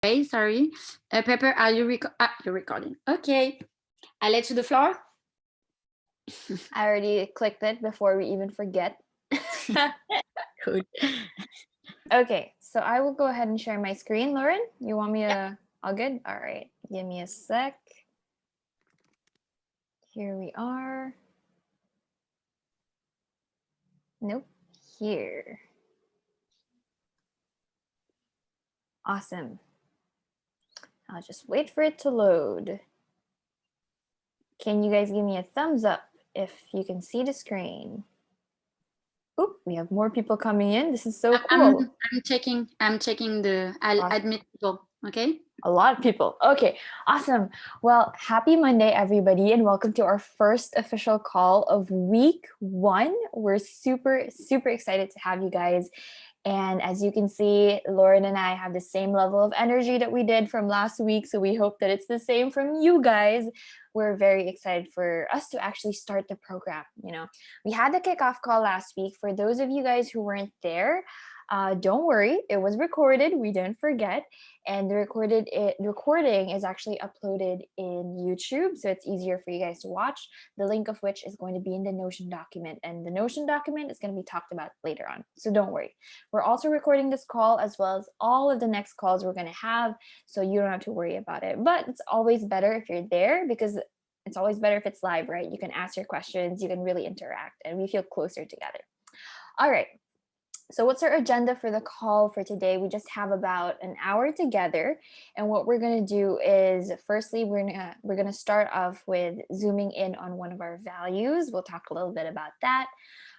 Okay, sorry. Pepper, are you you're recording? Okay. I let you the floor. I already clicked it before we even forget. Good. Okay, so I will go ahead and share my screen. Lauren, you want me Yeah. to? All good? All right, give me a sec. Here we are. Nope, here. Awesome. I'll just wait for it to load. Can you guys give me a thumbs up if you can see the screen? Oop, we have more people coming in. This is so cool. I'm checking. I'll admit people. Okay. A lot of people. Okay, awesome. Well, happy Monday, everybody, and welcome to our first official call of week 1. We're super, super excited to have you guys. And as you can see, Lauren and I have the same level of energy that we did from last week. So we hope that it's the same from you guys. We're very excited for us to actually start the program. We had the kickoff call last week. For those of you guys who weren't there, don't worry, it was recorded. We didn't forget, and the recording is actually uploaded in YouTube, so it's easier for you guys to watch. The link of which is going to be in the Notion document, and the Notion document is going to be talked about later on. So don't worry. We're also recording this call as well as all of the next calls we're going to have, so you don't have to worry about it. But it's always better if you're there because it's always better if it's live, right? You can ask your questions, you can really interact, and we feel closer together. All right. So what's our agenda for the call for today? We just have about an hour together, and what we're going to do is firstly we're going to start off with zooming in on one of our values. We'll talk a little bit about that.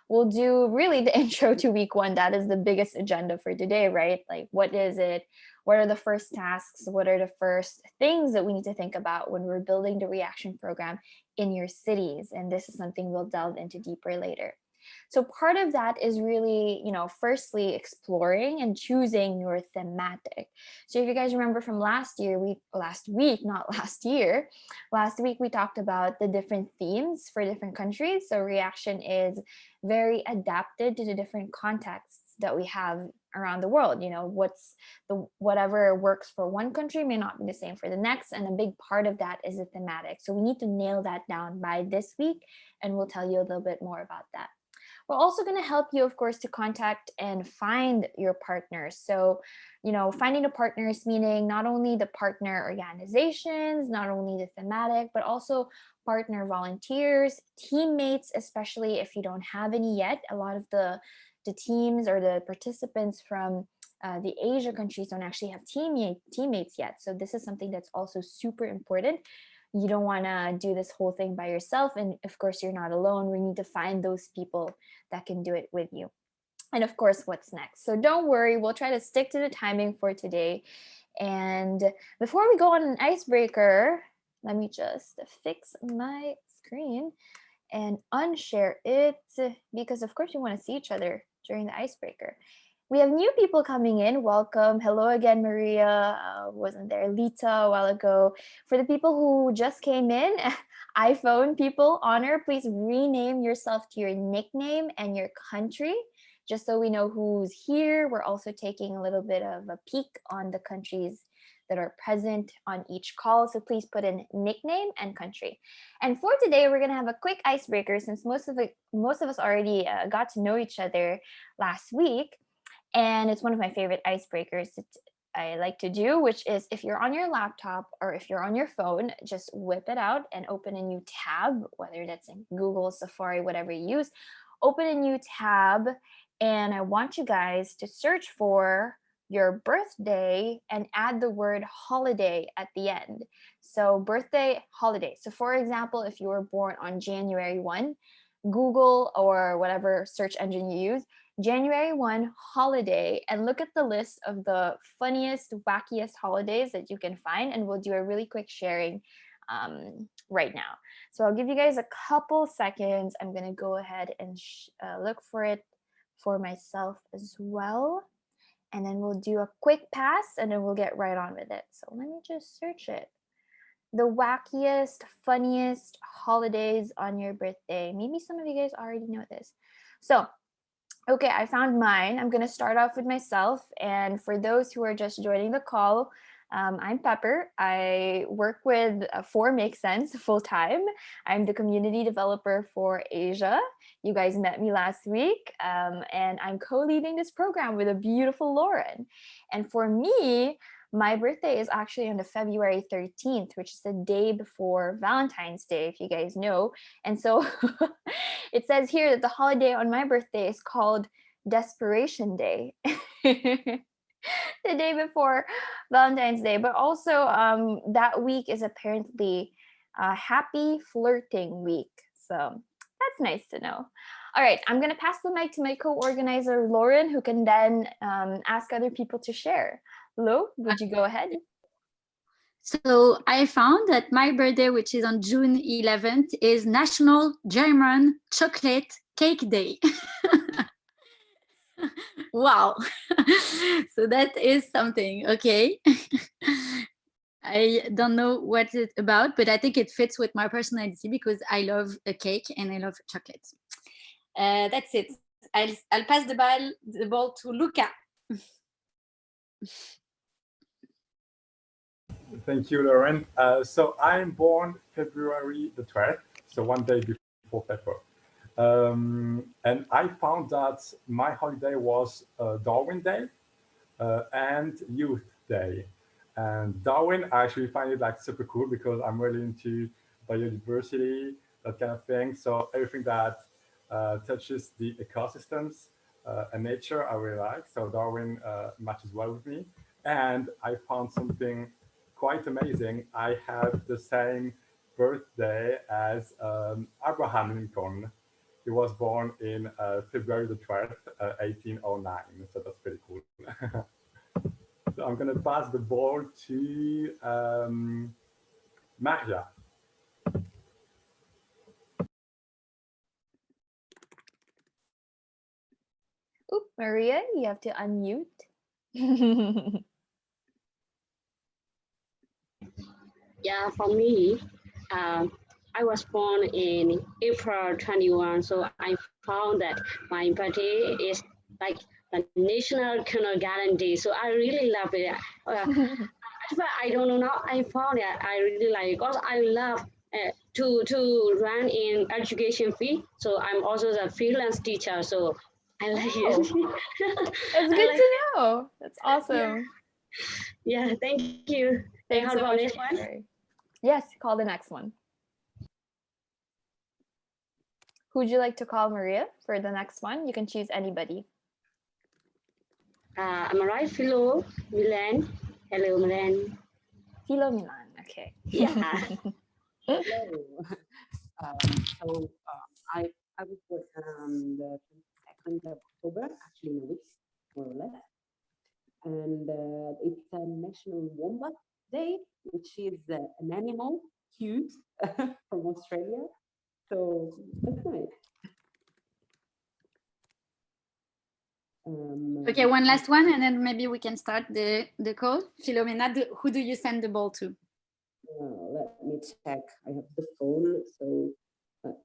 We'll do really the intro to week 1. That is the biggest agenda for today, right? Like, what is it? What are the first tasks? What are the first things that we need to think about when we're building the reaction program in your cities? And this is something we'll delve into deeper later. So part of that is really, firstly exploring and choosing your thematic. So if you guys remember from last week, not last year, last week we talked about the different themes for different countries. So reaction is very adapted to the different contexts that we have around the world. Whatever works for one country may not be the same for the next, and a big part of that is the thematic. So we need to nail that down by this week, and we'll tell you a little bit more about that. We're also going to help you, of course, to contact and find your partners. So, finding the partners, meaning not only the partner organizations, not only the thematic, but also partner volunteers, teammates, especially if you don't have any yet. A lot of the teams or the participants from the Asia countries don't actually have teammates yet. So this is something that's also super important. You don't want to do this whole thing by yourself, and of course you're not alone. We need to find those people that can do it with you. And of course, what's next? So don't worry, we'll try to stick to the timing for today. And before we go on an icebreaker, let me just fix my screen and unshare it, because of course we want to see each other during the icebreaker. We have new people coming in. Welcome. Hello again, Maria. Wasn't there Lita a while ago? For the people who just came in, iPhone people, honor, please rename yourself to your nickname and your country, just so we know who's here. We're also taking a little bit of a peek on the countries that are present on each call. So please put in nickname and country. And for today, we're gonna have a quick icebreaker since most of us already got to know each other last week. And it's one of my favorite icebreakers that I like to do, which is if you're on your laptop or if you're on your phone, just whip it out and open a new tab, whether that's in Google, Safari, whatever you use. Open a new tab, and I want you guys to search for your birthday and add the word holiday at the end. So birthday, holiday. So for example, if you were born on January 1, Google or whatever search engine you use, January 1 holiday, and look at the list of the funniest, wackiest holidays that you can find, and we'll do a really quick sharing right now. So I'll give you guys a couple seconds. I'm going to go ahead and look for it for myself as well. And then we'll do a quick pass, and then we'll get right on with it. So let me just search it. The wackiest, funniest holidays on your birthday. Maybe some of you guys already know this. So okay, I found mine. I'm going to start off with myself. And for those who are just joining the call, I'm Pepper. I work with For Make Sense full time. I'm the community developer for Asia. You guys met me last week, and I'm co-leading this program with a beautiful Lauren. And for me, my birthday is actually on the February 13th, which is the day before Valentine's Day, if you guys know. And so it says here that the holiday on my birthday is called Desperation Day. The day before Valentine's Day, but also that week is apparently Happy Flirting Week. So that's nice to know. All right, I'm going to pass the mic to my co-organizer, Lauren, who can then ask other people to share. Lo, would you go ahead? So I found that my birthday, which is on June 11th, is National German Chocolate Cake Day. Wow. So that is something, okay. I don't know what it's about, but I think it fits with my personality because I love a cake and I love chocolate. That's it. I'll pass the ball to Luca. Thank you, Lauren. So I'm born February the 12th, so one day before Pepper. And I found that my holiday was Darwin Day and Youth Day. And Darwin, I actually find it like super cool because I'm really into biodiversity, that kind of thing. So everything that touches the ecosystems and nature, I really like. So Darwin matches well with me. And I found something quite amazing. I have the same birthday as Abraham Lincoln. He was born in February the 12th, 1809. So that's pretty cool. So I'm going to pass the ball to Maria. Oop, Maria, you have to unmute. Yeah, for me, I was born in April 21, so I found that my birthday is like the National Kindergarten Day. So I really love it. But I don't know now. I found that I really like it because I love to run in education field. So I'm also the freelance teacher. So I like it. That's good to know. That's awesome. Yeah, thank you. Thanks so much. Yes, call the next one. Who would you like to call, Maria, for the next one? You can choose anybody. Am I right? Philo, Milan. Hello, Milan. Philo Milan, okay. Yeah. Hello. I was born on the 22nd of October, actually in a week, more or less. And it's a National Wombat Day, which is an animal, cute, from Australia. So that's nice. Okay, one last one, and then maybe we can start the call. Philomena, who do you send the ball to? Let me check. I have the phone. So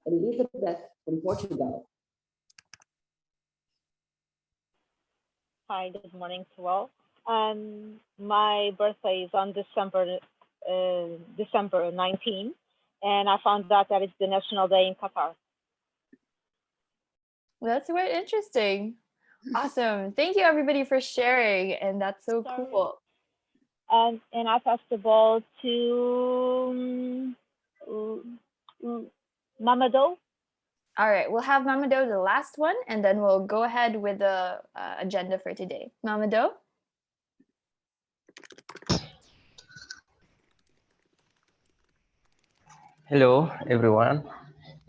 Elizabeth from Portugal. Hi, good morning to all. My birthday is on December 19, and I found out that it's the National Day in Qatar. That's very interesting. Awesome. Thank you, everybody, for sharing. And that's so cool. And I pass the ball to Mamadou. All right, we'll have Mamadou the last one, and then we'll go ahead with the agenda for today. Mamadou? Hello, everyone.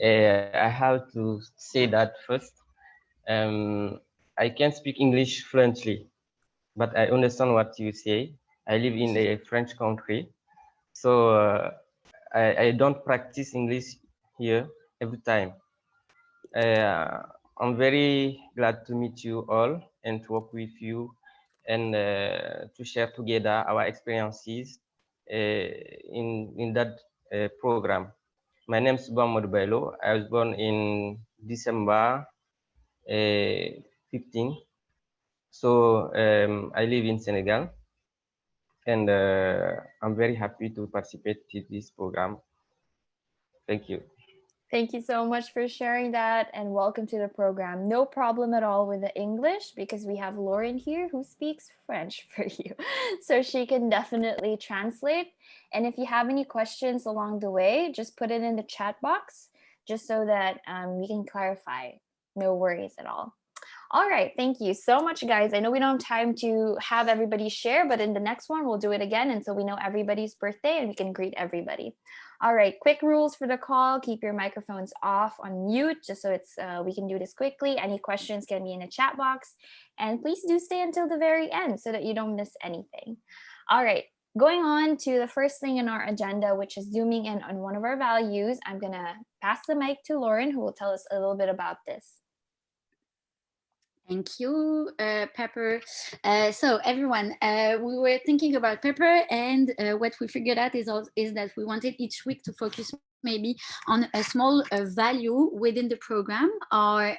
I have to say that first. I can't speak English fluently, but I understand what you say. I live in a French country, so I don't practice English here every time. I'm very glad to meet you all and to work with you and to share together our experiences in that program. My name is Mohamed Bailo. I was born in December 15. So I live in Senegal. and I'm very happy to participate in this program. Thank you. Thank you so much for sharing that, and welcome to the program. No problem at all with the English because we have Lauren here who speaks French for you. So she can definitely translate. And if you have any questions along the way, just put it in the chat box just so that we can clarify. No worries at all. All right, thank you so much, guys. I know we don't have time to have everybody share, but in the next one, we'll do it again. And so we know everybody's birthday and we can greet everybody. All right, quick rules for the call. Keep your microphones off on mute, just so it's we can do this quickly. Any questions can be in the chat box. And please do stay until the very end so that you don't miss anything. All right, going on to the first thing in our agenda, which is zooming in on one of our values. I'm gonna pass the mic to Lauren, who will tell us a little bit about this. Thank you, Pepper. So everyone, we were thinking about Pepper, and what we figured out is that we wanted each week to focus maybe on a small value within the program, or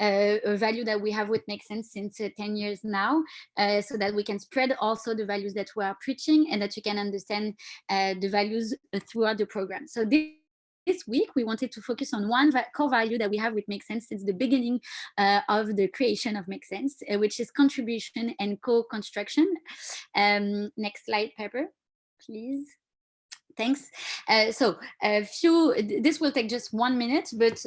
a value that we have with Make Sense since 10 years now, so that we can spread also the values that we are preaching and that you can understand the values throughout the program. So this week, we wanted to focus on one core value that we have with Make Sense since the beginning of the creation of Make Sense, which is contribution and co-construction. Next slide, Pepper, please. Thanks. This will take just 1 minute, but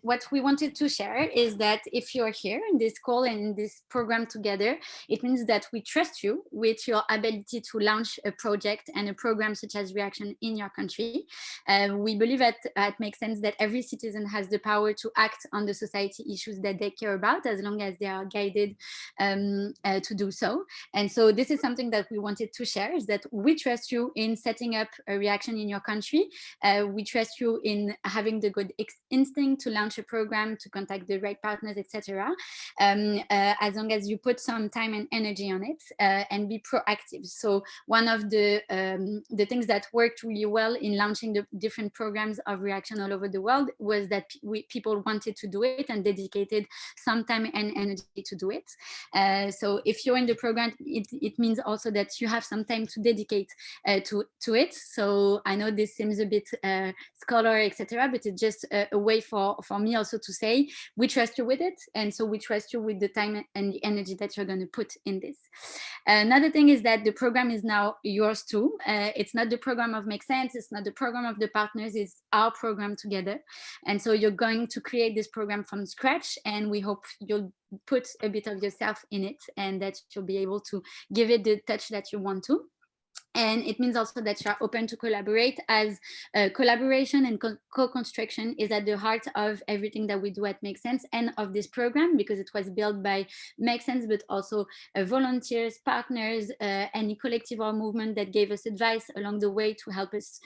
what we wanted to share is that if you're here in this call and in this program together, it means that we trust you with your ability to launch a project and a program such as Reaction in your country. We believe at Make Sense that every citizen has the power to act on the society issues that they care about, as long as they are guided to do so. And so this is something that we wanted to share, is that we trust you in setting up a Reaction in your country. We trust you in having the good instinct to launch a program, to contact the right partners, etc. As long as you put some time and energy on it and be proactive. So one of the things that worked really well in launching the different programs of Reaction all over the world was that people wanted to do it and dedicated some time and energy to do it. So if you're in the program, it means also that you have some time to dedicate to it. So I know this seems a bit scholar, etc., but it's just a way for me also to say we trust you with it, and so we trust you with the time and the energy that you're going to put in this. Another thing is that the program is now yours too. It's not the program of Make Sense, it's not the program of the partners, it's our program together. And so you're going to create this program from scratch, and we hope you'll put a bit of yourself in it and that you'll be able to give it the touch that you want to. And it means also that you are open to collaborate, as collaboration and co-construction is at the heart of everything that we do at Make Sense and of this program, because it was built by Make Sense, but also volunteers, partners, any collective or movement that gave us advice along the way to help us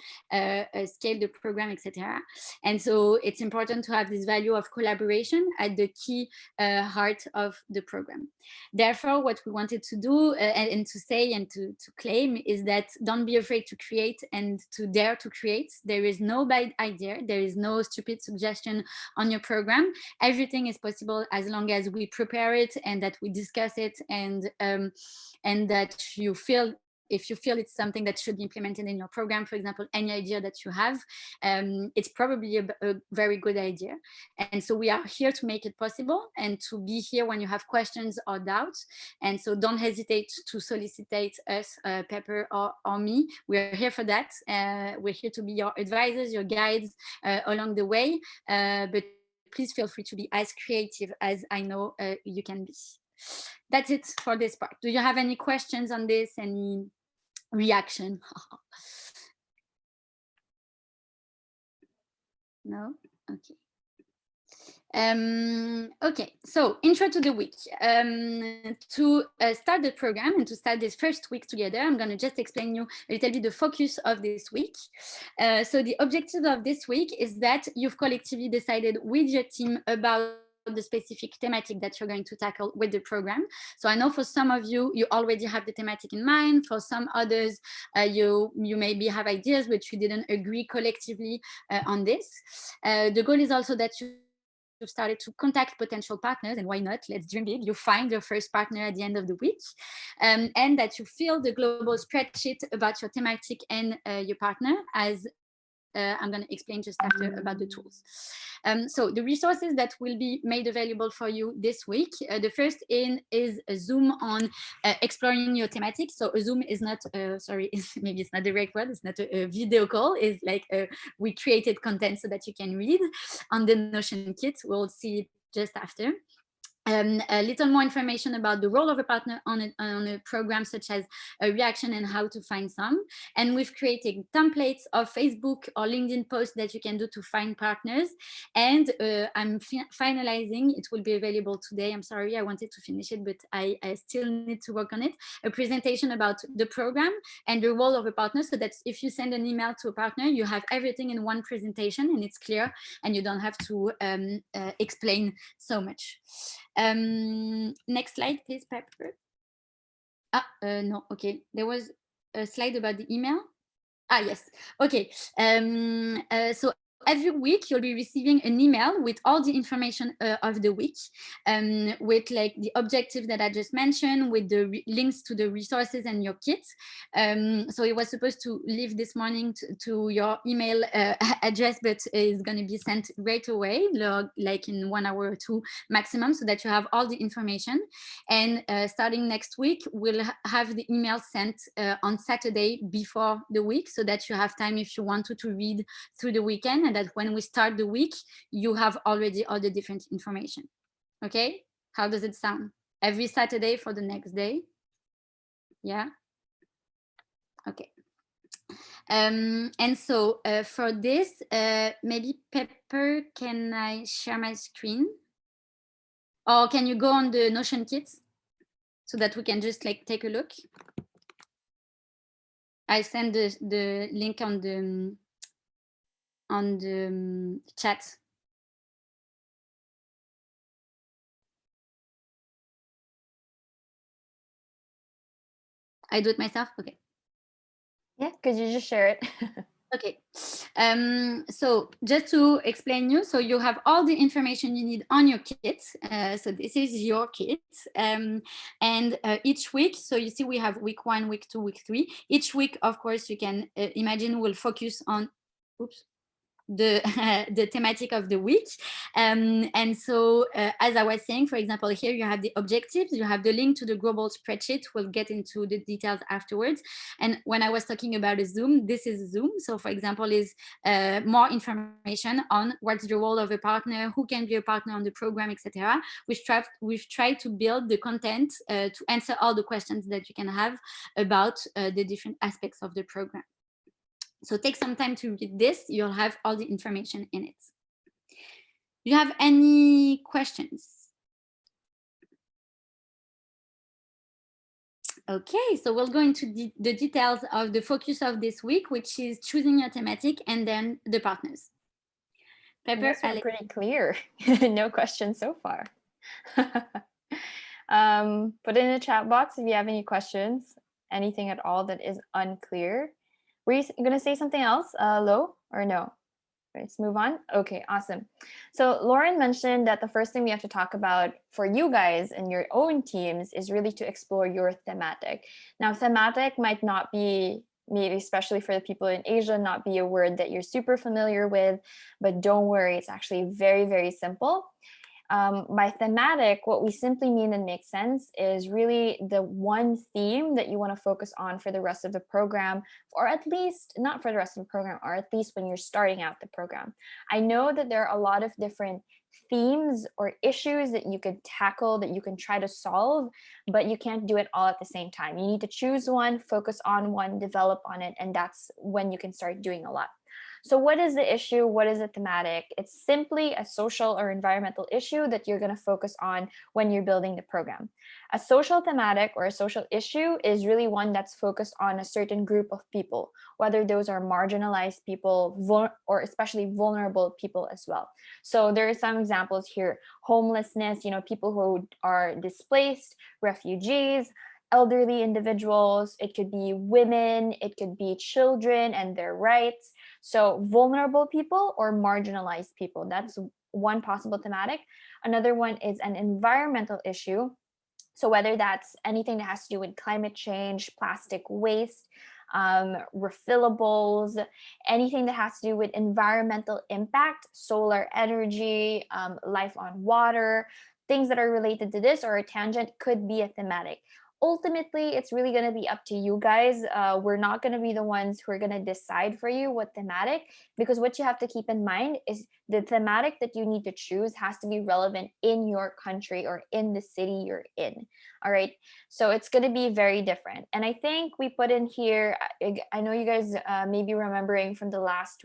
scale the program, etc. And so it's important to have this value of collaboration at the key heart of the program. Therefore, what we wanted to do and to say and to claim is that don't be afraid to create and to dare to create. There is no bad idea. There is no stupid suggestion on your program. Everything is possible as long as we prepare it and that we discuss it, and that you feel, if you feel it's something that should be implemented in your program, for example, any idea that you have, it's probably a very good idea. And so we are here to make it possible and to be here when you have questions or doubts. And so don't hesitate to solicitate us, Pepper or me. We're here for that. We're here to be your advisors, your guides along the way. But please feel free to be as creative as I know you can be. That's it for this part. Do you have any questions on this? Any reaction? No? Okay. Okay, so intro to the week. To start the program and to start this first week together, I'm going to just explain you a little bit the focus of this week. So the objective of this week is that you've collectively decided with your team about the specific thematic that you're going to tackle with the program. So I know for some of you, you already have the thematic in mind. For some others, you maybe have ideas, but you didn't agree collectively on this. The goal is also that you you've started to contact potential partners, and why not, let's dream big, you find your first partner at the end of the week, and that you fill the global spreadsheet about your thematic and your partner, as I'm going to explain just after about the tools. So the resources that will be made available for you this week, the first is a Zoom on exploring your thematic. So a Zoom is not, sorry, maybe it's not the right word, it's not a video call, it's like we created content so that you can read on the Notion kit. We'll see it just after. A little more information about the role of a partner on a program such as a reaction and how to find some. And we've created templates of Facebook or LinkedIn posts that you can do to find partners. And I'm finalizing, it will be available today. I'm sorry, I wanted to finish it, but I still need to work on it. A presentation about the program and the role of a partner, so that if you send an email to a partner, you have everything in one presentation and it's clear and you don't have to explain so much. Next slide, please, Pepper. No, okay. There was a slide about the email. Yes, okay. So every week you'll be receiving an email with all the information of the week, with like the objective that I just mentioned, with the links to the resources and your kit. So it was supposed to leave this morning to your email address, but it's going to be sent right away, like in 1 hour or 2 maximum, so that you have all the information. And starting next week, we'll have the email sent on Saturday before the week, so that you have time, if you want to read through the weekend, and that when we start the week, you have already all the different information. Okay, how does it sound? Every Saturday for the next day? Yeah, okay. And so for this, maybe Pepper, can I share my screen? Or can you go on the Notion kits so that we can just like take a look? I send the link on the chat. I do it myself? Okay. Yeah, could you just share it? Okay, so just to explain you, so you have all the information you need on your kit. So this is your kit, and each week, so you see we have week 1, week 2, week 3. Each week, of course, you can imagine will focus on, oops, the thematic of the week. And so as I was saying, for example, here you have the objectives, you have the link to the global spreadsheet. We'll get into the details afterwards. And when I was talking about a Zoom, this is Zoom. So for example, is more information on what's the role of a partner, who can be a partner on the program, etc. We've tried to build the content to answer all the questions that you can have about the different aspects of the program. So take some time to read this. You'll have all the information in it. Do you have any questions? Okay, so we'll go into the details of the focus of this week, which is choosing your thematic and then the partners. Pepper, Alex, pretty clear. No questions so far. Put in the chat box if you have any questions, anything at all that is unclear. Were you going to say something else, Lo, or no? Let's move on. Okay, awesome. So Lauren mentioned that the first thing we have to talk about for you guys and your own teams is really to explore your thematic. Now, thematic might not be, maybe especially for the people in Asia, not be a word that you're super familiar with, but don't worry, it's actually very, very simple. By thematic, what we simply mean and make sense is really the one theme that you want to focus on for the rest of the program, or at least not for the rest of the program, or at least when you're starting out the program. I know that there are a lot of different themes or issues that you could tackle, that you can try to solve, but you can't do it all at the same time. You need to choose one, focus on one, develop on it, and that's when you can start doing a lot. So what is the issue? What is the thematic? It's simply a social or environmental issue that you're going to focus on when you're building the program. A social thematic or a social issue is really one that's focused on a certain group of people, whether those are marginalized people or especially vulnerable people as well. So there are some examples here: homelessness, people who are displaced, refugees, elderly individuals, it could be women, it could be children and their rights. So vulnerable people or marginalized people, that's one possible thematic. Another one is an environmental issue. So whether that's anything that has to do with climate change, plastic waste, refillables, anything that has to do with environmental impact, solar energy, life on water, things that are related to this or a tangent could be a thematic. Ultimately, it's really going to be up to you guys. We're not going to be the ones who are going to decide for you what thematic, because what you have to keep in mind is the thematic that you need to choose has to be relevant in your country or in the city you're in. All right. So it's going to be very different. And I think we put in here, I know you guys may be remembering from the last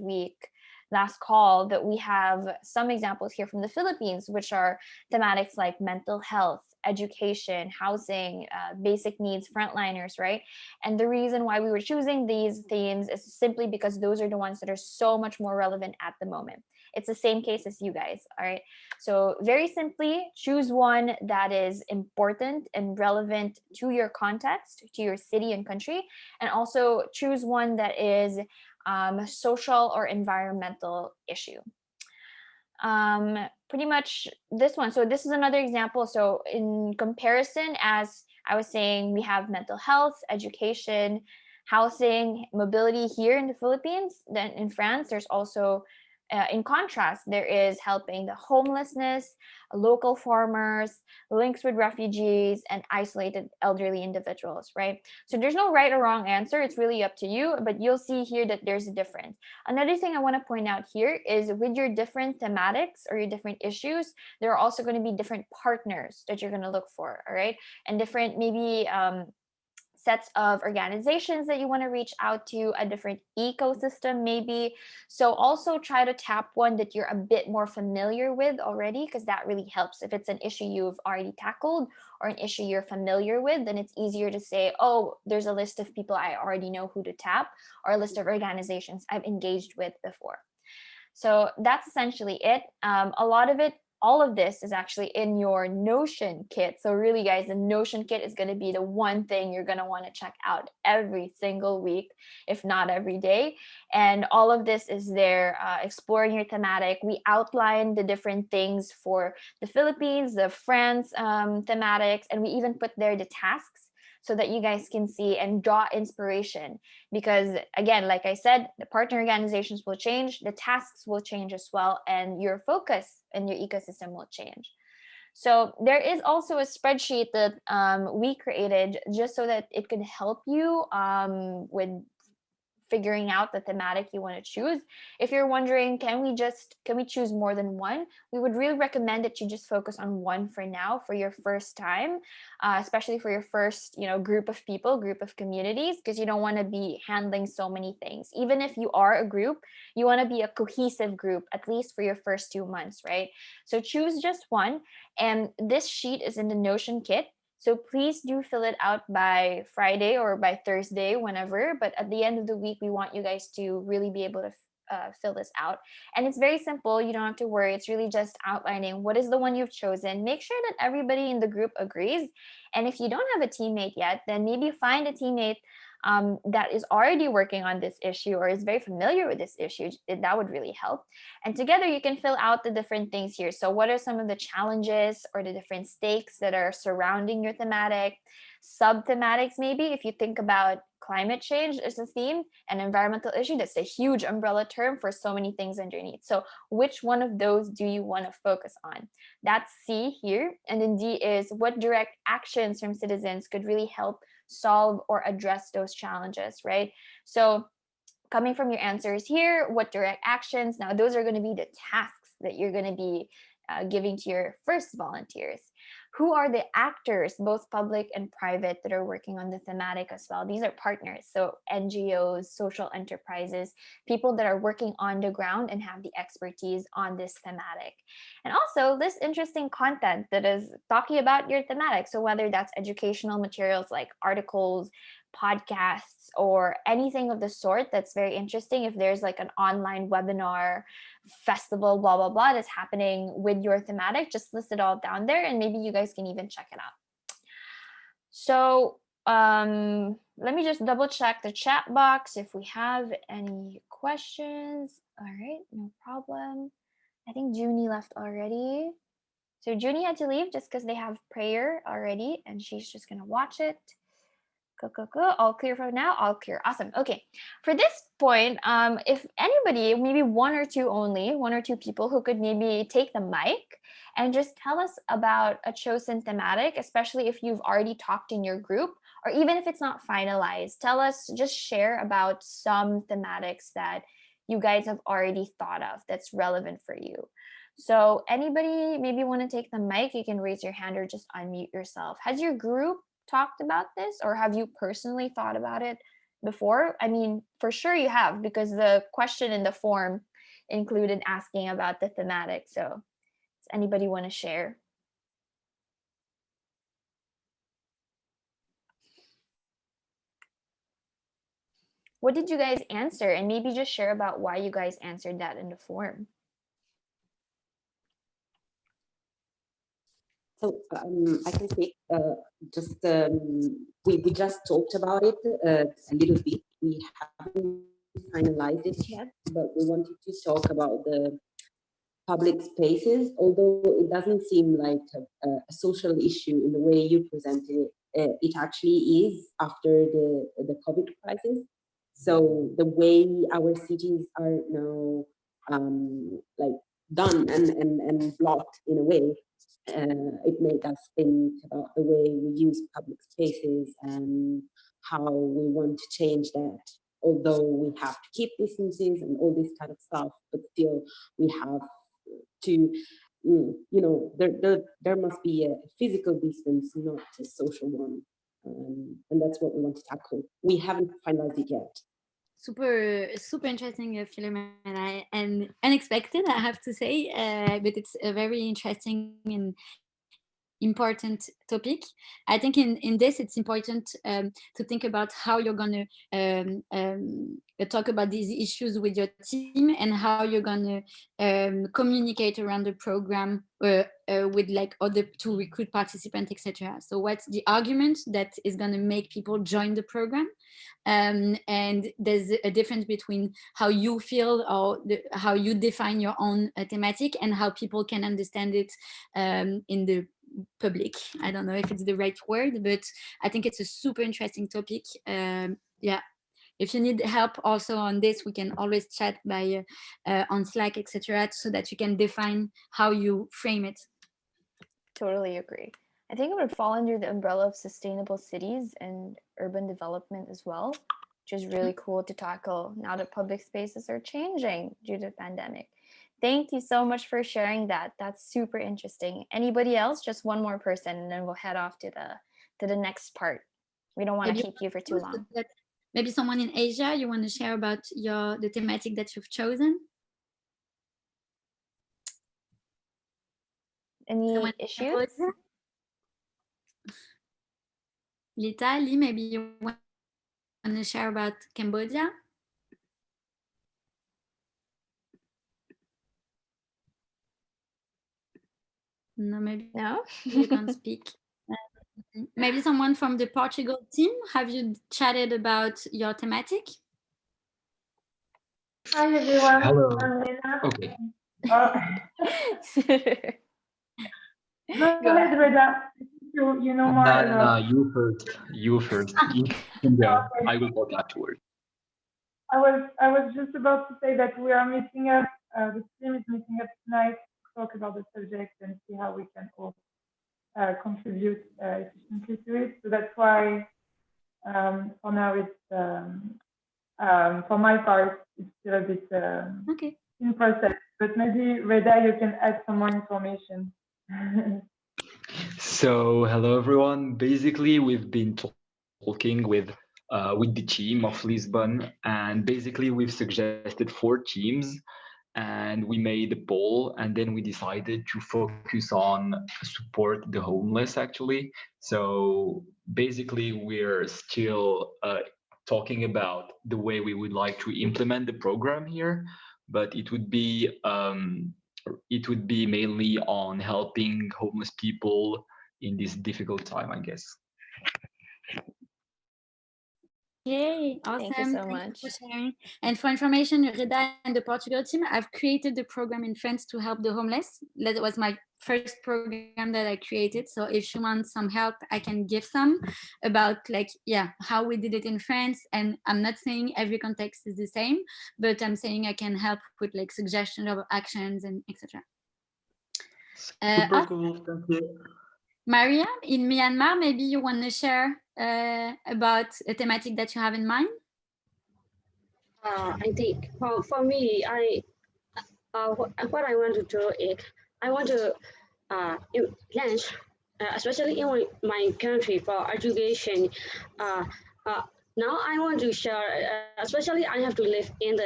call, that we have some examples here from the Philippines, which are thematics like mental health, education, housing, basic needs, frontliners, right? And the reason why we were choosing these themes is simply because those are the ones that are so much more relevant at the moment. It's the same case as you guys, all right? So very simply, choose one that is important and relevant to your context, to your city and country, and also choose one that is social or environmental issue. Pretty much this one. So this is another example. So in comparison, as I was saying, we have mental health, education, housing, mobility here in the Philippines. Then in France, there's also in contrast, there is helping the homelessness, local farmers, links with refugees, and isolated elderly individuals, right? So there's no right or wrong answer. It's really up to you, but you'll see here that there's a difference. Another thing I want to point out here is with your different thematics or your different issues, there are also going to be different partners that you're going to look for, all right? And different maybe sets of organizations that you want to reach out to, a different ecosystem maybe. So also try to tap one that you're a bit more familiar with already, because that really helps. If it's an issue you've already tackled or an issue you're familiar with, then it's easier to say, oh, there's a list of people I already know who to tap, or a list of organizations I've engaged with before. So that's essentially it. A lot of it, all of this is actually in your Notion kit. So really, guys, the Notion kit is going to be the one thing you're going to want to check out every single week, if not every day. And all of this is there, exploring your thematic. We outline the different things for the Philippines, the France thematics, and we even put there the tasks so that you guys can see and draw inspiration. Because again, like I said, the partner organizations will change, the tasks will change as well, and your focus and your ecosystem will change. So there is also a spreadsheet that we created just so that it could help you with figuring out the thematic you want to choose. If you're wondering, can we choose more than one? We would really recommend that you just focus on one for now, for your first time, especially for your first, group of people, group of communities, because you don't want to be handling so many things. Even if you are a group, you want to be a cohesive group, at least for your first 2 months, right? So choose just one. And this sheet is in the Notion kit. So please do fill it out by Friday or by Thursday, whenever. But at the end of the week, we want you guys to really be able to fill this out. And it's very simple. You don't have to worry. It's really just outlining what is the one you've chosen. Make sure that everybody in the group agrees. And if you don't have a teammate yet, then maybe find a teammate that is already working on this issue or is very familiar with this issue. That would really help. And together you can fill out the different things here. So what are some of the challenges or the different stakes that are surrounding your thematic? Sub-thematics, maybe, if you think about climate change as a theme, an environmental issue, that's a huge umbrella term for so many things underneath. So which one of those do you want to focus on? That's C here. And then D is what direct actions from citizens could really help solve or address those challenges, right? So coming from your answers here, what direct actions? Now, those are going to be the tasks that you're going to be giving to your first volunteers. Who are the actors, both public and private, that are working on the thematic as well? These are partners, so NGOs, social enterprises, people that are working on the ground and have the expertise on this thematic. And also this interesting content that is talking about your thematic. So whether that's educational materials like articles, podcasts, or anything of the sort that's very interesting. If there's like an online webinar, festival, blah, blah, blah, that's happening with your thematic, just list it all down there and maybe you guys can even check it out. So let me just double check the chat box if we have any questions. All right, no problem. I think Junie left already. So Junie had to leave just because they have prayer already, and she's just gonna watch it. Cool. All clear for now. All clear. Awesome. Okay. For this point, if anybody, maybe one or two people who could maybe take the mic and just tell us about a chosen thematic, especially if you've already talked in your group, or even if it's not finalized, tell us, just share about some thematics that you guys have already thought of that's relevant for you. So anybody maybe want to take the mic, you can raise your hand or just unmute yourself. Has your group talked about this, or have you personally thought about it before? I mean, for sure you have, because the question in the form included asking about the thematic. So does anybody want to share? What did you guys answer? And maybe just share about why you guys answered that in the form. So I can speak. We just talked about it a little bit. We haven't finalized it yet, but we wanted to talk about the public spaces, although it doesn't seem like a social issue in the way you presented it. It actually is after the COVID crisis. So the way our cities are now like done and blocked in a way, it made us think about the way we use public spaces and how we want to change that. Although we have to keep distances and all this kind of stuff, but still we have to, there must be a physical distance, not a social one. And that's what we want to tackle. We haven't finalized it yet. Super interesting, Philomena, and unexpected, I have to say, but it's a very interesting and important topic. I think in this it's important to think about how you're going to talk about these issues with your team, and how you're going to communicate around the program with like other to recruit participants, etc. So what's the argument that is going to make people join the program? And there's a difference between how you feel or how you define your own thematic, and how people can understand it in the public. I don't know if it's the right word, but I think it's a super interesting topic. Yeah, if you need help also on this, we can always chat by on Slack, etc., so that you can define how you frame it. Totally agree. I think it would fall under the umbrella of sustainable cities and urban development as well, which is really cool to tackle now that public spaces are changing due to the pandemic. Thank you so much for sharing that. That's super interesting. Anybody else? Just one more person, and then we'll head off to the next part. We don't want to keep you for too long. Maybe someone in Asia, you want to share about the thematic that you've chosen? Any issues? Lita, Lee, maybe you want to share about Cambodia? No, maybe no. You can't speak. Maybe someone from the Portugal team. Have you chatted about your thematic? Hi everyone. Hello. I'm Lena. Okay. Go ahead, Reda. You know more. No, you first. You first. You can go. Okay. I will talk afterwards. I was just about to say that we are meeting up. The team is meeting up tonight to talk about the subject and see how we can all contribute efficiently to it. So that's why for now it's for my part it's still a bit okay. in process. But maybe Reda, you can add some more information. So hello everyone. Basically, we've been talking with the team of Lisbon, and basically we've suggested 4 teams, and we made a poll, and then we decided to focus on support the homeless actually. So basically we're still talking about the way we would like to implement the program here, but it would be mainly on helping homeless people in this difficult time, I guess. Okay, awesome. Thank you so Thank you much. for sharing. And for information, Reda and the Portugal team, I've created the program in France to help the homeless. That was my first program that I created. So if you want some help, I can give some about like, yeah, how we did it in France. And I'm not saying every context is the same, but I'm saying I can help with like suggestions of actions and etc. Super cool. Thank you. Maria, in Myanmar, maybe you want to share about a thematic that you have in mind? I think for me, what I want to do is I want to launch, especially in my country for education. Uh, uh, Now I want to share, especially I have to live in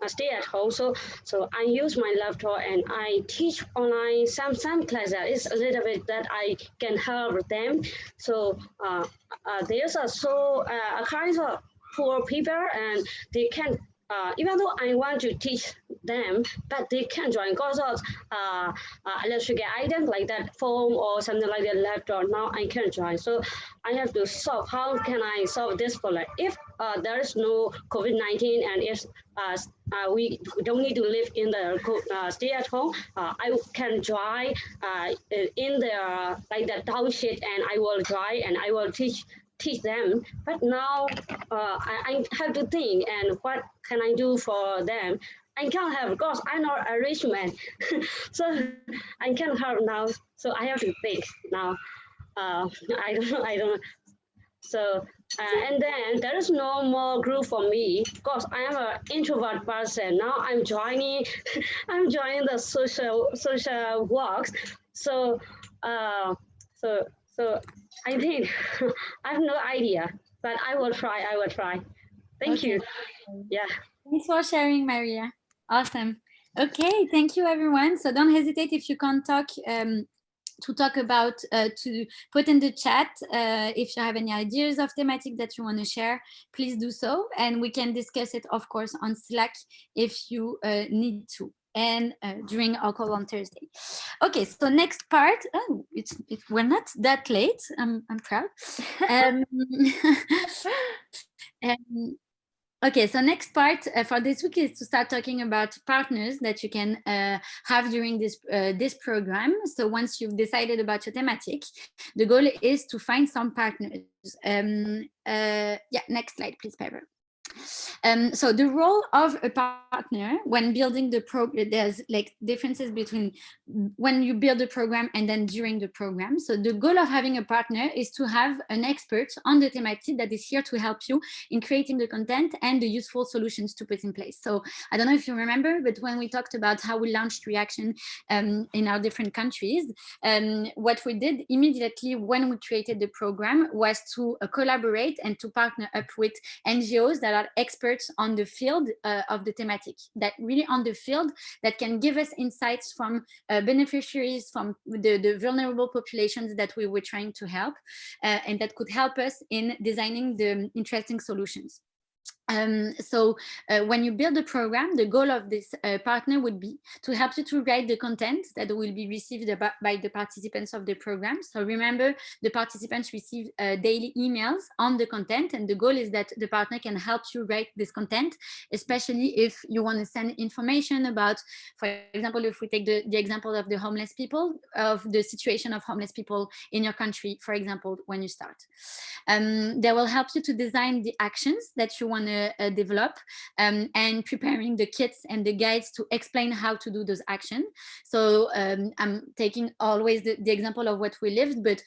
a stay at home. So I use my laptop and I teach online some classes. It's a little bit that I can help them. So there's a kind of poor people and they can. Even though I want to teach them, but they can join because of electric items like that phone or something like that laptop. Now I can join. So I have to solve how can I solve this problem. If there is no COVID-19 and if we don't need to live in the stay at home, I can join in the like the township and I will join and I will teach them. But now I have to think and what can I do for them. I can't help because I'm not a rich man. So I can't help now. So I have to think now. I don't know. So and then there is no more group for me because I am an introvert person. Now I'm joining I'm joining the social works. So so I think I have no idea, but I will try. Thank Okay. you. Yeah. Thanks for sharing, Maria. Awesome. Okay, thank you, everyone. So don't hesitate if you can't talk to talk about, to put in the chat if you have any ideas of thematic that you want to share, please do so. And we can discuss it, of course, on Slack if you need to. And during our call on Thursday. Okay, so next part. Oh, we're not that late. I'm proud. Okay, so next part for this week is to start talking about partners that you can have during this program. So once you've decided about your thematic, the goal is to find some partners. Yeah, next slide, please, Pepper. So the role of a partner when building the program, there's like differences between when you build a program and then during the program. So the goal of having a partner is to have an expert on the thematic that is here to help you in creating the content and the useful solutions to put in place. So I don't know if you remember, but when we talked about how we launched Reaction in our different countries, what we did immediately when we created the program was to collaborate and to partner up with NGOs that are experts on the field of the thematic, that really on the field, that can give us insights from beneficiaries, from the vulnerable populations that we were trying to help, and that could help us in designing the interesting solutions. So when you build a program, the goal of this partner would be to help you to write the content that will be received by the participants of the program. So remember, the participants receive daily emails on the content, and the goal is that the partner can help you write this content, especially if you want to send information about, for example, if we take the example of the homeless people, of the situation of homeless people in your country, for example, when you start. They will help you to design the actions that you want to develop, and preparing the kits and the guides to explain how to do those actions. So I'm taking always the example of what we lived, but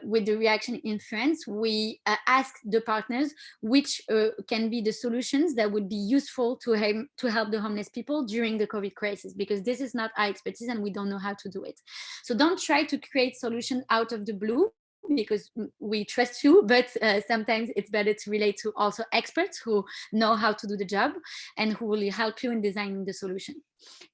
with the Reaction in France, we asked the partners which can be the solutions that would be useful to help the homeless people during the COVID crisis, because this is not our expertise and we don't know how to do it. So don't try to create solutions out of the blue, because we trust you, but sometimes it's better to relate to also experts who know how to do the job and who will help you in designing the solution.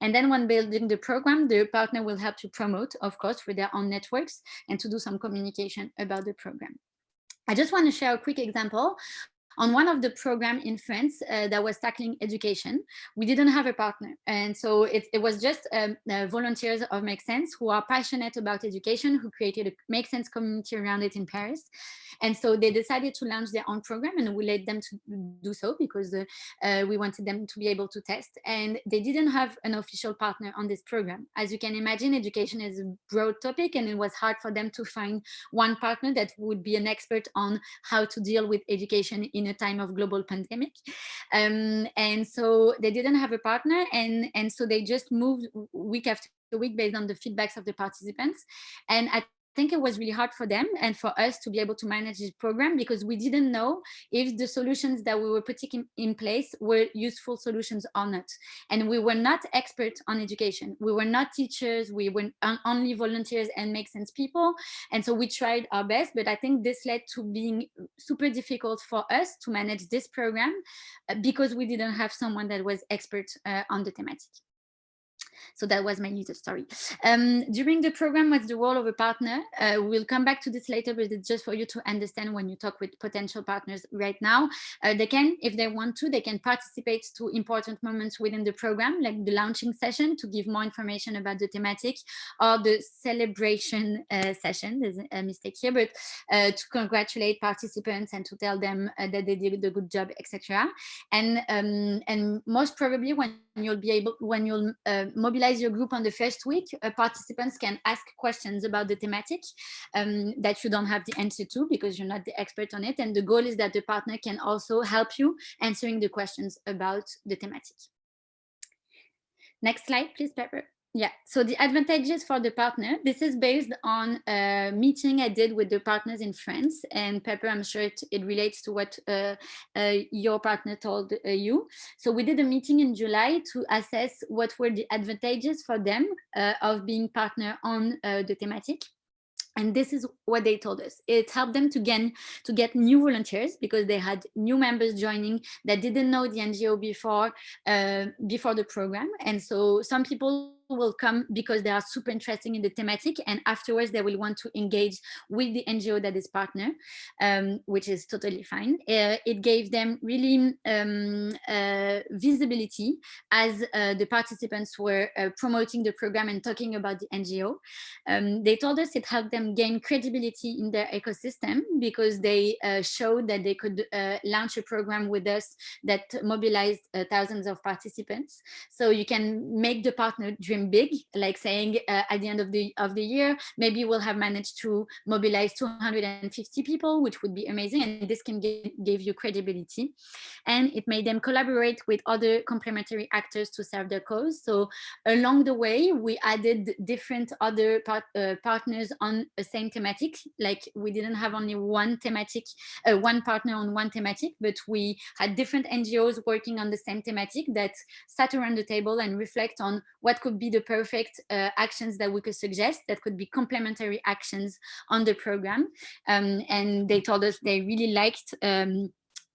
And then when building the program, the partner will help to promote, of course, with their own networks and to do some communication about the program. I just want to share a quick example on one of the programs in France that was tackling education, we didn't have a partner. And so it was just volunteers of Make Sense who are passionate about education, who created a Make Sense community around it in Paris. And so they decided to launch their own program, and we let them to do so because we wanted them to be able to test. And they didn't have an official partner on this program. As you can imagine, education is a broad topic, and it was hard for them to find one partner that would be an expert on how to deal with education in a time of global pandemic. And so they didn't have a partner, and so they just moved week after week based on the feedbacks of the participants. And I think it was really hard for them and for us to be able to manage this program, because we didn't know if the solutions that we were putting in place were useful solutions or not. And we were not experts on education. We were not teachers. We were only volunteers and Make Sense people. And so we tried our best, but I think this led to being super difficult for us to manage this program because we didn't have someone that was expert on the thematic. So that was my little story. During the program, what's the role of a partner? We'll come back to this later, but it's just for you to understand when you talk with potential partners right now. They can, if they want to, they can participate to important moments within the program, like the launching session to give more information about the thematic, or the celebration session. There's a mistake here, but to congratulate participants and to tell them that they did a good job, etc. And most probably when you'll mobilize your group on the first week, participants can ask questions about the thematic that you don't have the answer to because you're not the expert on it. And the goal is that the partner can also help you answering the questions about the thematic. Next slide, please, Pepper. Yeah, so the advantages for the partner, this is based on a meeting I did with the partners in France. And Pepper, I'm sure it relates to what your partner told you. So we did a meeting in July to assess what were the advantages for them of being partner on the thematic. And this is what they told us. It helped them to get new volunteers because they had new members joining that didn't know the NGO before the program. And so some people will come because they are super interested in the thematic, and afterwards they will want to engage with the NGO that is partner, which is totally fine. It gave them really visibility as the participants were promoting the program and talking about the NGO. They told us it helped them gain credibility in their ecosystem because they showed that they could launch a program with us that mobilized thousands of participants. So you can make the partner dream big, like saying at the end of the year, maybe we'll have managed to mobilize 250 people, which would be amazing. And this can give you credibility. And it made them collaborate with other complementary actors to serve their cause. So along the way, we added different other partners on the same thematic. Like we didn't have only one thematic, one partner on one thematic, but we had different NGOs working on the same thematic that sat around the table and reflect on what could be the perfect actions that we could suggest that could be complementary actions on the program. And they told us they really liked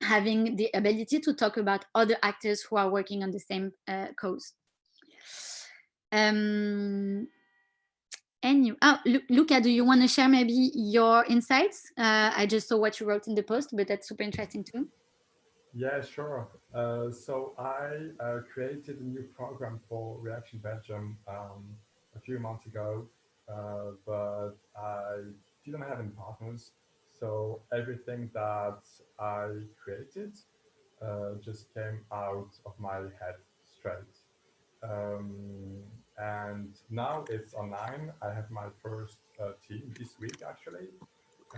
having the ability to talk about other actors who are working on the same cause. Luca, do you want to share maybe your insights? I just saw what you wrote in the post, but that's super interesting too. Yeah, sure. So I created a new program for Reaction Belgium a few months ago, but I didn't have any partners. So everything that I created just came out of my head straight. And now it's online. I have my first team this week, actually.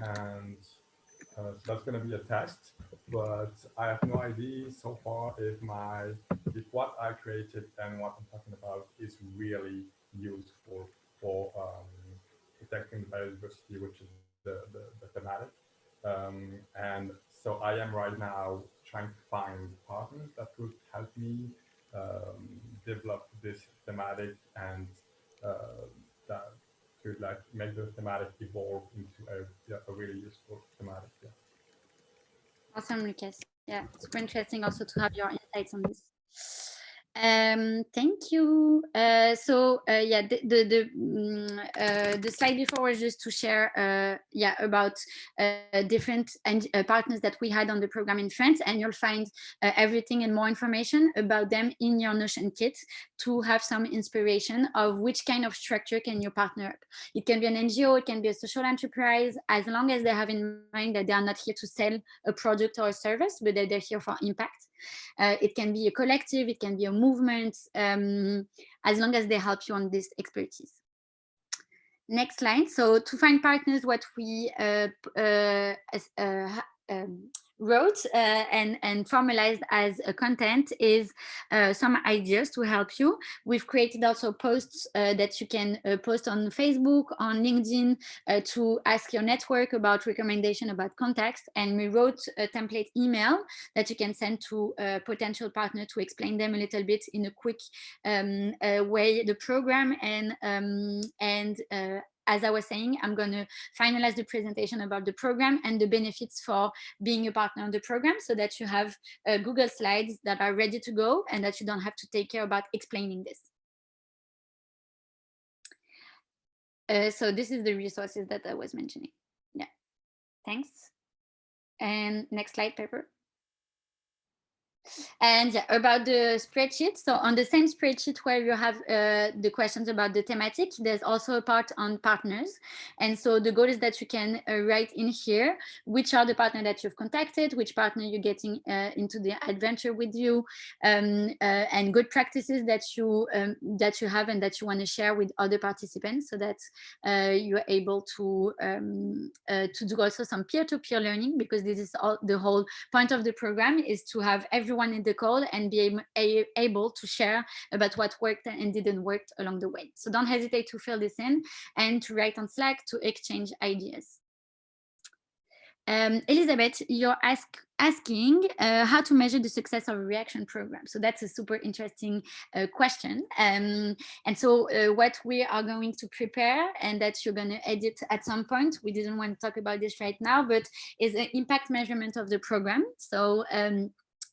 And so that's going to be a test, but I have no idea so far if what I created and what I'm talking about is really useful for protecting the biodiversity, which is the thematic. And so I am right now trying to find partners that could help me develop this thematic and that to like make the thematic evolve into a really useful thematic. Yeah. Awesome, Lucas. Yeah, super interesting also to have your insights on this. Thank you. Yeah, the slide before was just to share, yeah, about different partners that we had on the program in France, and you'll find everything and more information about them in your Notion kit to have some inspiration of which kind of structure can you partner up. It can be an NGO, it can be a social enterprise, as long as they have in mind that they are not here to sell a product or a service, but that they're here for impact. It can be a collective, it can be a movement, as long as they help you on this expertise. Next slide. So to find partners, what we wrote and formalized as a content is some ideas to help you. We've created also posts that you can post on Facebook, on LinkedIn, to ask your network about recommendation, about contacts. And we wrote a template email that you can send to a potential partner to explain them a little bit in a quick way the program. And as I was saying, I'm going to finalize the presentation about the program and the benefits for being a partner on the program, so that you have Google Slides that are ready to go and that you don't have to take care about explaining this. So this is the resources that I was mentioning. Yeah, thanks. And next slide, Pepper. And yeah, about the spreadsheet. So on the same spreadsheet where you have the questions about the thematic, there's also a part on partners. And so the goal is that you can write in here, which are the partners that you've contacted, which partner you're getting into the adventure with you, and good practices that you have and that you want to share with other participants, so that you're able to do also some peer-to-peer learning, because this is all the whole point of the program, is to have everyone in the call and be able to share about what worked and didn't work along the way. So don't hesitate to fill this in and to write on Slack to exchange ideas. Elizabeth, you're asking how to measure the success of a reaction program. So that's a super interesting question. And so what we are going to prepare, and that you're going to edit at some point, we didn't want to talk about this right now, but is an impact measurement of the program. So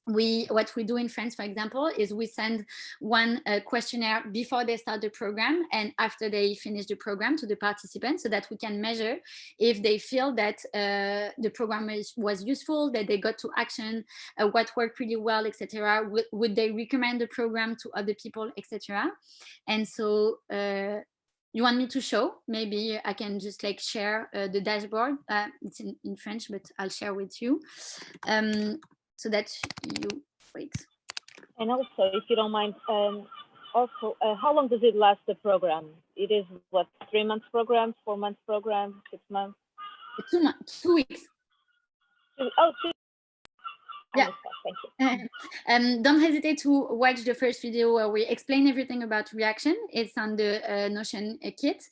what we do in France, for example, is we send one questionnaire before they start the program and after they finish the program to the participants, so that we can measure if they feel that the program was useful, that they got to action, what worked really well, etc. Would they recommend the program to other people, etc. And so you want me to show? Maybe I can just like share the dashboard. It's in French, but I'll share with you. So that you wait. And also, if you don't mind, also, how long does it last, the program? It is what, 3 months program, 4 months program, 6 months? 2 months, 2 weeks. Oh, 2. Yeah. Thank you. Don't hesitate to watch the first video where we explain everything about reaction. It's on the Notion kit.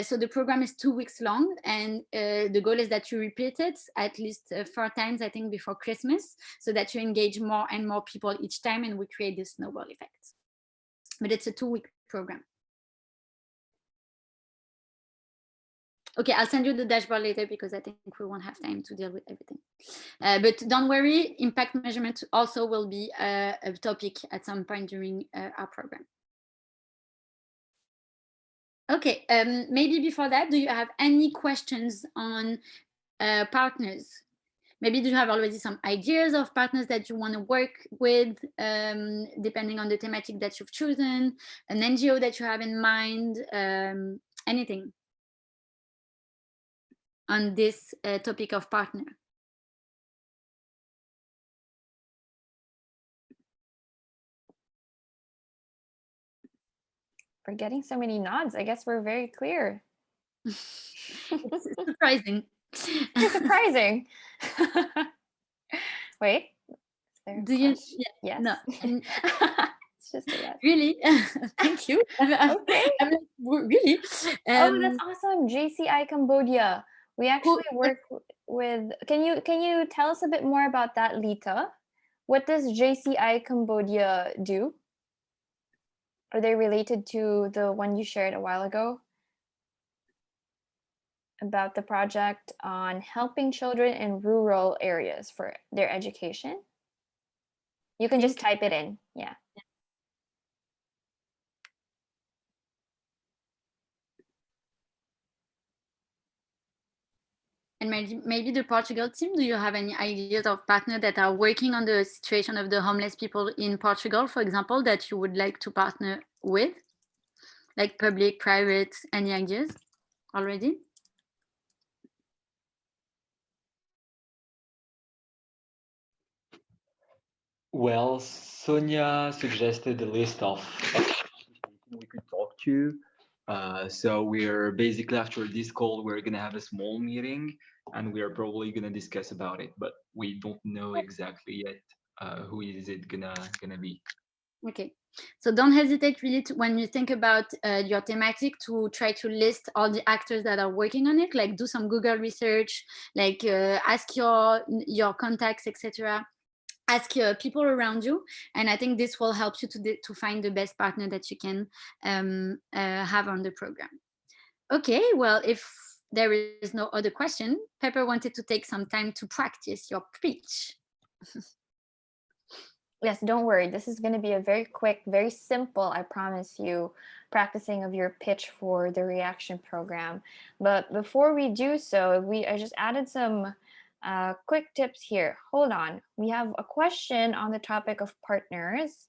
So the program is 2 weeks long, and the goal is that you repeat it at least 4 times, I think, before Christmas, so that you engage more and more people each time, and we create this snowball effect. But it's a 2-week program. Okay, I'll send you the dashboard later, because I think we won't have time to deal with everything. But don't worry, impact measurement also will be a topic at some point during our program. Okay, maybe before that, do you have any questions on partners? Maybe do you have already some ideas of partners that you want to work with, depending on the thematic that you've chosen, an NGO that you have in mind, anything on this topic of partner? We're getting so many nods. I guess we're very clear. It's surprising. You're surprising. Wait. Do you? Yeah, yes. No. It's just a yes. Really? Thank you. Okay. I'm like, really? Oh, that's awesome. JCI Cambodia. We actually work with. Can you tell us a bit more about that, Lita? What does JCI Cambodia do? Are they related to the one you shared a while ago about the project on helping children in rural areas for their education? You can just type it in. Yeah. And maybe the Portugal team, do you have any ideas of partners that are working on the situation of the homeless people in Portugal, for example, that you would like to partner with? Like public, private, any ideas already? Well, Sonia suggested a list of people we could talk to. So we're basically, after this call, we're gonna have a small meeting and we are probably gonna discuss about it, but we don't know exactly yet who is it gonna be. Okay, so don't hesitate really to, when you think about your thematic, to try to list all the actors that are working on it, like do some Google research, like ask your contacts, etc. Ask people around you, and I think this will help you to find the best partner that you can have on the program. Okay, well, if there is no other question, Pepper wanted to take some time to practice your pitch. Yes, don't worry. This is going to be a very quick, very simple, I promise you, practicing of your pitch for the reaction program. But before we do so, I just added some quick tips here. Hold on. We have a question on the topic of partners.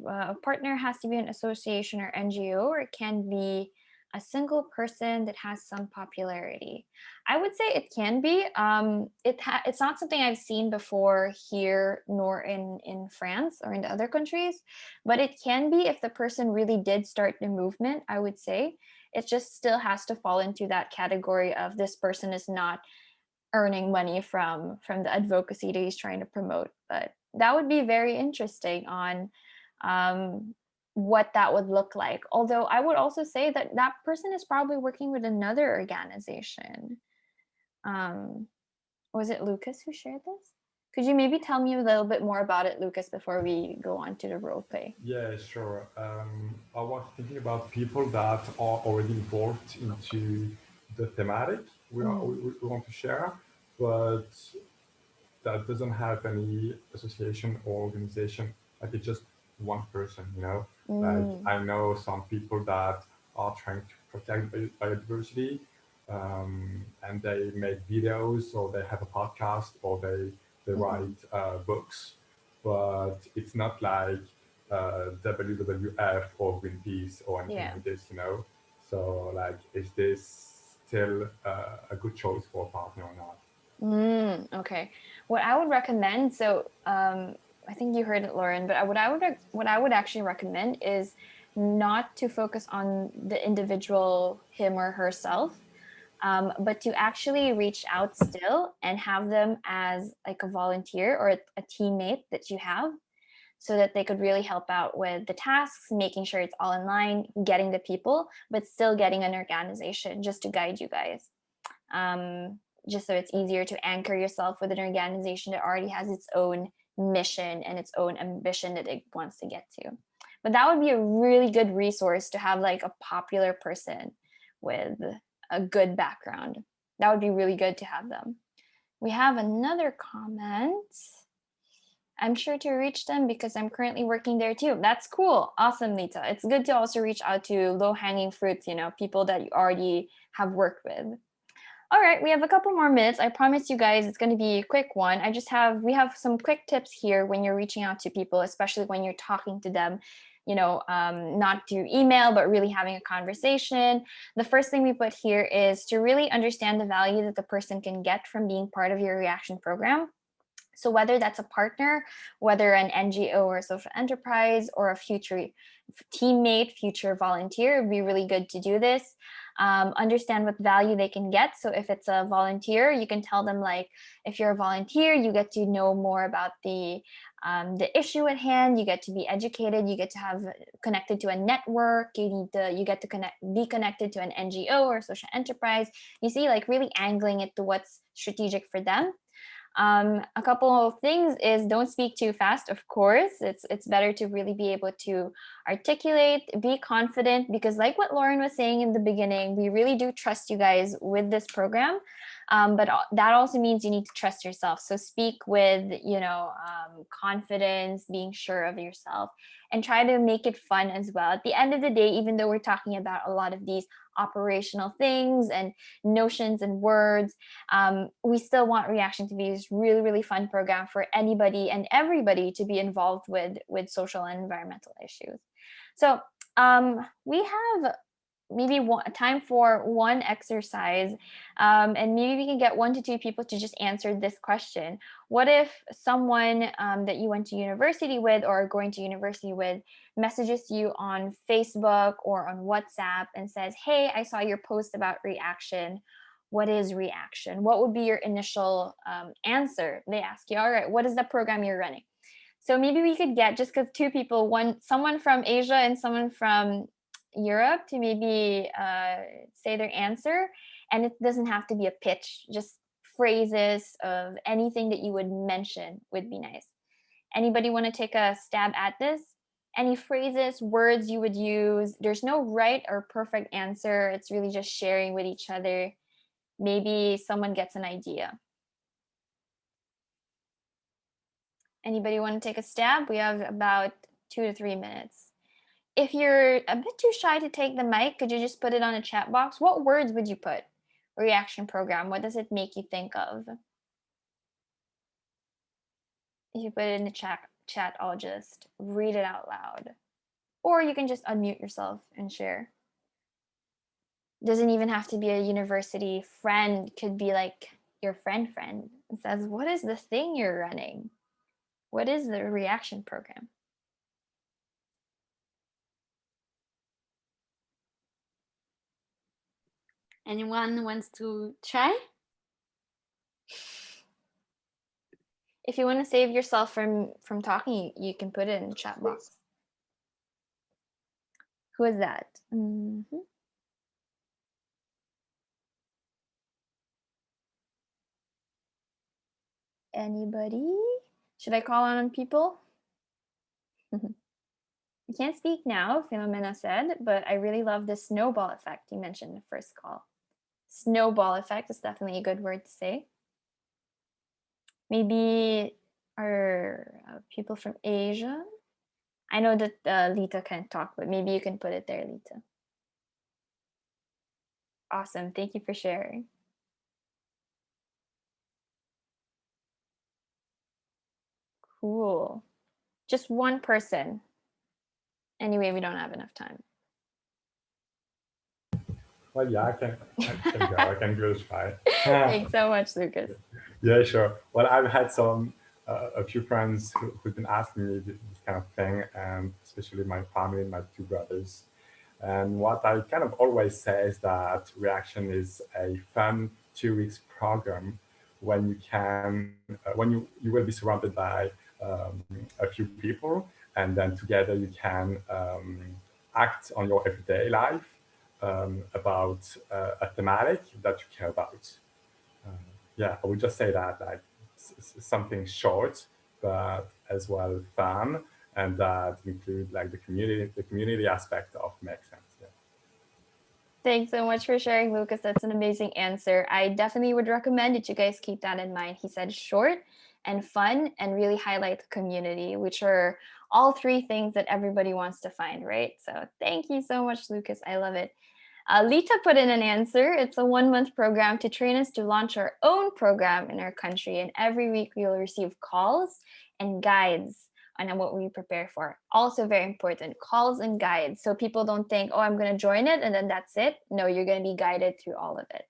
A partner has to be an association or NGO, or it can be a single person that has some popularity. I would say it can be. It's not something I've seen before here, nor in France or in the other countries, but it can be if the person really did start the movement. I would say it just still has to fall into that category of this person is not earning money from the advocacy that he's trying to promote. But that would be very interesting on what that would look like. Although I would also say that that person is probably working with another organization. Was it Lucas who shared this? Could you maybe tell me a little bit more about it, Lucas, before we go on to the role play? Yeah, sure. I was thinking about people that are already involved into the thematic we want to share, but that doesn't have any association or organization. Like it's just one person, you know. Like I know some people that are trying to protect biodiversity, and they make videos, or they have a podcast, or they write books, but it's not like WWF or Greenpeace or anything like this, you know. So like, is this still a good choice for a partner or not? Okay. What I would recommend, so I think you heard it, Lauren, but what I would actually recommend is not to focus on the individual, him or herself, but to actually reach out still and have them as like a volunteer or a teammate that you have, so that they could really help out with the tasks, making sure it's all in line, getting the people, but still getting an organization just to guide you guys. Just so it's easier to anchor yourself with an organization that already has its own mission and its own ambition that it wants to get to. But that would be a really good resource to have, like a popular person with a good background. That would be really good to have them. We have another comment. I'm sure to reach them because I'm currently working there too. That's cool. Awesome, Nita. It's good to also reach out to low-hanging fruits, you know, people that you already have worked with. All right, we have a couple more minutes. I promise you guys it's going to be a quick one. We have some quick tips here when you're reaching out to people, especially when you're talking to them, you know, not through email, but really having a conversation. The first thing we put here is to really understand the value that the person can get from being part of your reaction program. So whether that's a partner, whether an NGO or a social enterprise, or a future teammate, future volunteer, it'd be really good to do this. Understand what value they can get. So if it's a volunteer, you can tell them, like, if you're a volunteer, you get to know more about the issue at hand. You get to be educated. You get to have connected to a network. You get to be connected to an NGO or social enterprise. You see, like really angling it to what's strategic for them. A couple of things is don't speak too fast, of course. It's better to really be able to articulate, be confident, because like what Lauren was saying in the beginning, we really do trust you guys with this program. But that also means you need to trust yourself. So speak with, confidence, being sure of yourself, and try to make it fun as well. At the end of the day, even though we're talking about a lot of these operational things and notions and words, we still want Reaction to be this really, really fun program for anybody and everybody to be involved with social and environmental issues. So we have maybe time for one exercise, and maybe we can get 1 to 2 people to just answer this question. What if someone that you went to university with or are going to university with messages you on Facebook or on WhatsApp and says, hey, I saw your post about Reaction. What is Reaction? What would be your initial answer? They ask you, all right, what is the program you're running? So maybe we could get, just because 2 people, someone from Asia and someone from Europe, to maybe say their answer. And it doesn't have to be a pitch, just phrases of anything that you would mention would be nice. Anybody want to take a stab at this? Any phrases, words you would use? There's no right or perfect answer. It's really just sharing with each other. Maybe someone gets an idea. Anybody want to take a stab? We have about 2 to 3 minutes. If you're a bit too shy to take the mic, could you just put it on a chat box? What words would you put? Reaction program, what does it make you think of? If you put it in the chat, I'll just read it out loud. Or you can just unmute yourself and share. Doesn't even have to be a university friend. Could be like your friend and says, what is the thing you're running? What is the reaction program? Anyone wants to try? If you want to save yourself from talking, you can put it in the chat box. Who is that? Mm-hmm. Anybody? Should I call on people? You can't speak now, Philomena said, but I really love the snowball effect you mentioned in the first call. Snowball effect is definitely a good word to say. Maybe are people from Asia? I know that Lita can't talk, but maybe you can put it there, Lita. Awesome. Thank you for sharing. Cool. Just one person. Anyway, we don't have enough time. Well, yeah, I can go. I can go try. Thanks so much, Lucas. Yeah, sure. Well, I've had a few friends who've been asking me this kind of thing, and especially my family, my 2 brothers. And what I kind of always say is that Reaction is a fun 2 weeks program when you can, when you will be surrounded by a few people, and then together you can act on your everyday life about a thematic that you care about. Yeah, I would just say that, like, something short, but as well fun, and that include like the community aspect of Make Sense. Yeah. Thanks so much for sharing, Lucas. That's an amazing answer. I definitely would recommend that you guys keep that in mind. He said short and fun and really highlight the community, which are all 3 things that everybody wants to find, right? So thank you so much, Lucas. I love it. Lita put in an answer. It's a 1-month program to train us to launch our own program in our country. And every week we will receive calls and guides on what we prepare for. Also very important, calls and guides. So people don't think, oh, I'm going to join it and then that's it. No, you're going to be guided through all of it.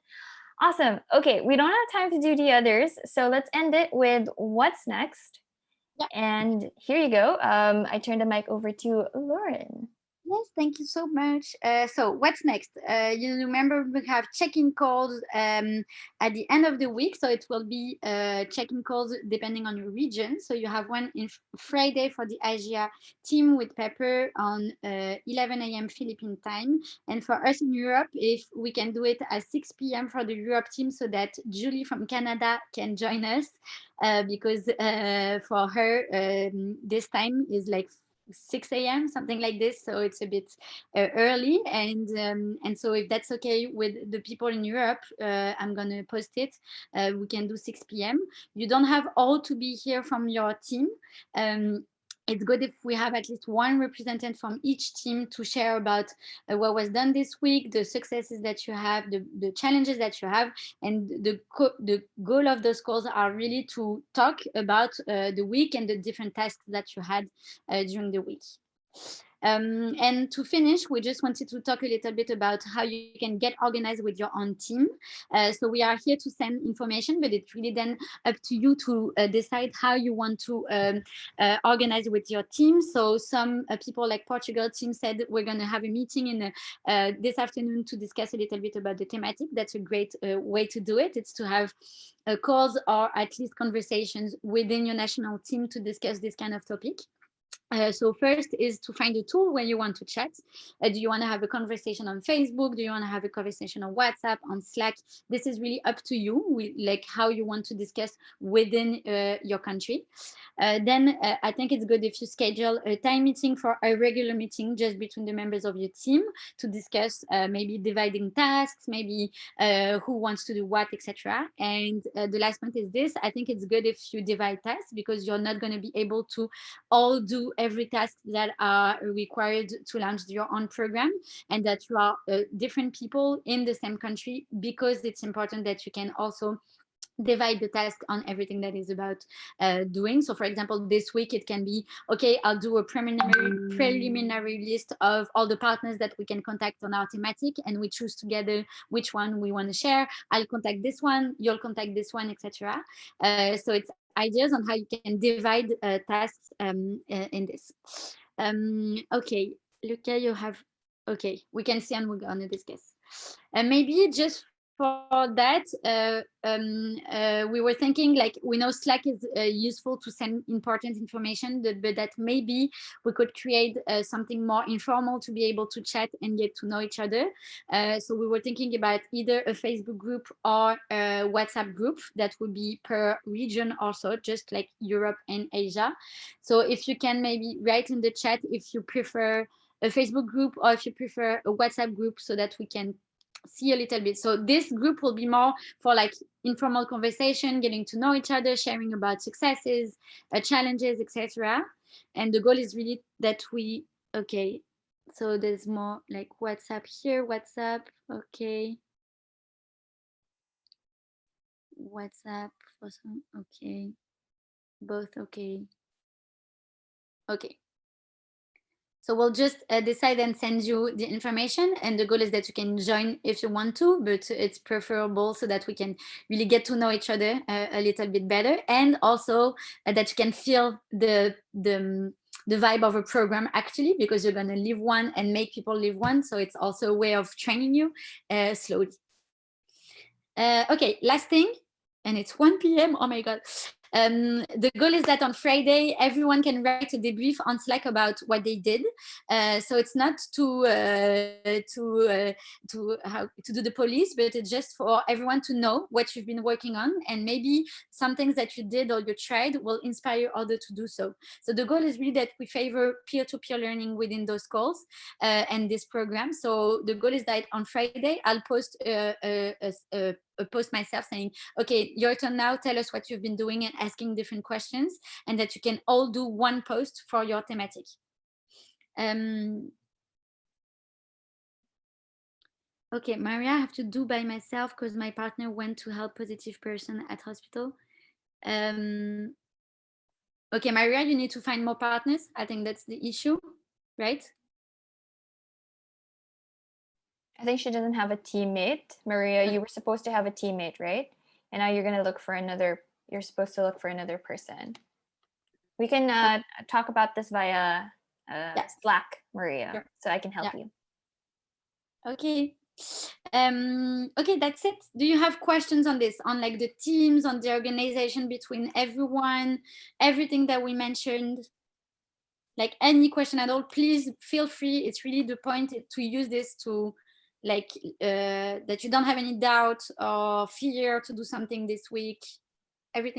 Awesome. Okay, we don't have time to do the others. So let's end it with what's next. Yeah. And here you go. I turn the mic over to Lauren. Yes, thank you so much. So what's next? You remember we have check-in calls at the end of the week. So it will be check-in calls depending on your region. So you have one in Friday for the Asia team with Pepper on 11 a.m. Philippine time. And for us in Europe, if we can do it at 6 p.m. for the Europe team so that Julie from Canada can join us because for her, this time is like 6 a.m., something like this. So it's a bit early. And so if that's okay with the people in Europe, I'm going to post it. We can do 6 p.m. You don't have all to be here from your team. It's good if we have at least one representative from each team to share about what was done this week, the successes that you have, the challenges that you have. And the goal of those calls are really to talk about the week and the different tasks that you had during the week. And to finish, we just wanted to talk a little bit about how you can get organized with your own team. So we are here to send information, but it's really then up to you to decide how you want to organize with your team. So some people like Portugal team said we're going to have a meeting in this afternoon to discuss a little bit about the thematic. That's a great way to do it. It's to have calls or at least conversations within your national team to discuss this kind of topic. So first is to find a tool where you want to chat. Do you want to have a conversation on Facebook? Do you want to have a conversation on WhatsApp, on Slack? This is really up to you, like how you want to discuss within your country. Then I think it's good if you schedule a time meeting for a regular meeting just between the members of your team to discuss maybe dividing tasks, maybe who wants to do what, etc. And the last point is this. I think it's good if you divide tasks because you're not going to be able to all do every task that are required to launch your own program, and that you are different people in the same country, because it's important that you can also divide the task on everything that is about doing. So for example, this week it can be, okay, I'll do a preliminary list of all the partners that we can contact on our thematic, and we choose together which one we want to share. I'll contact this one, you'll contact this one, etc. So it's ideas on how you can divide tasks in this. Okay, Luca, you have, okay, we can see and we're gonna discuss. And maybe just for that, we were thinking, like, we know Slack is useful to send important information, but that maybe we could create something more informal to be able to chat and get to know each other. So we were thinking about either a Facebook group or a WhatsApp group that would be per region also, just like Europe and Asia. So if you can maybe write in the chat if you prefer a Facebook group or if you prefer a WhatsApp group, so that we can see a little bit. So this group will be more for like informal conversation, getting to know each other, sharing about successes, challenges, etc. And the goal is really that we, okay, so there's more like WhatsApp here, WhatsApp, okay. WhatsApp for some, okay. Both, okay. Okay. So we'll just decide and send you the information, and the goal is that you can join if you want to, but it's preferable so that we can really get to know each other a little bit better, and also that you can feel the vibe of a program actually, because you're going to leave one and make people leave one. So it's also a way of training you slowly. Okay, last thing, and it's 1 p.m. Oh my God. The goal is that on Friday, everyone can write a debrief on Slack about what they did. So it's not to do the police, but it's just for everyone to know what you've been working on, and maybe some things that you did or you tried will inspire others to do so. So the goal is really that we favor peer-to-peer learning within those calls and this program. So the goal is that on Friday, I'll post a post myself saying, okay, your turn now, tell us what you've been doing, and asking different questions, and that you can all do one post for your thematic. Okay, Maria, I have to do by myself because my partner went to help positive person at hospital. Okay, Maria, you need to find more partners. I think that's the issue, right? I think she doesn't have a teammate. Maria, you were supposed to have a teammate, right? And now you're going to look for another, you're supposed to look for another person. We can talk about this via Yes. Slack, Maria, Sure. so I can help you. Okay. Okay, that's it. Do you have questions on this, on like the teams, on the organization between everyone, everything that we mentioned? Like any question at all, please feel free. It's really the point to use this to like that you don't have any doubt or fear to do something this week. Everything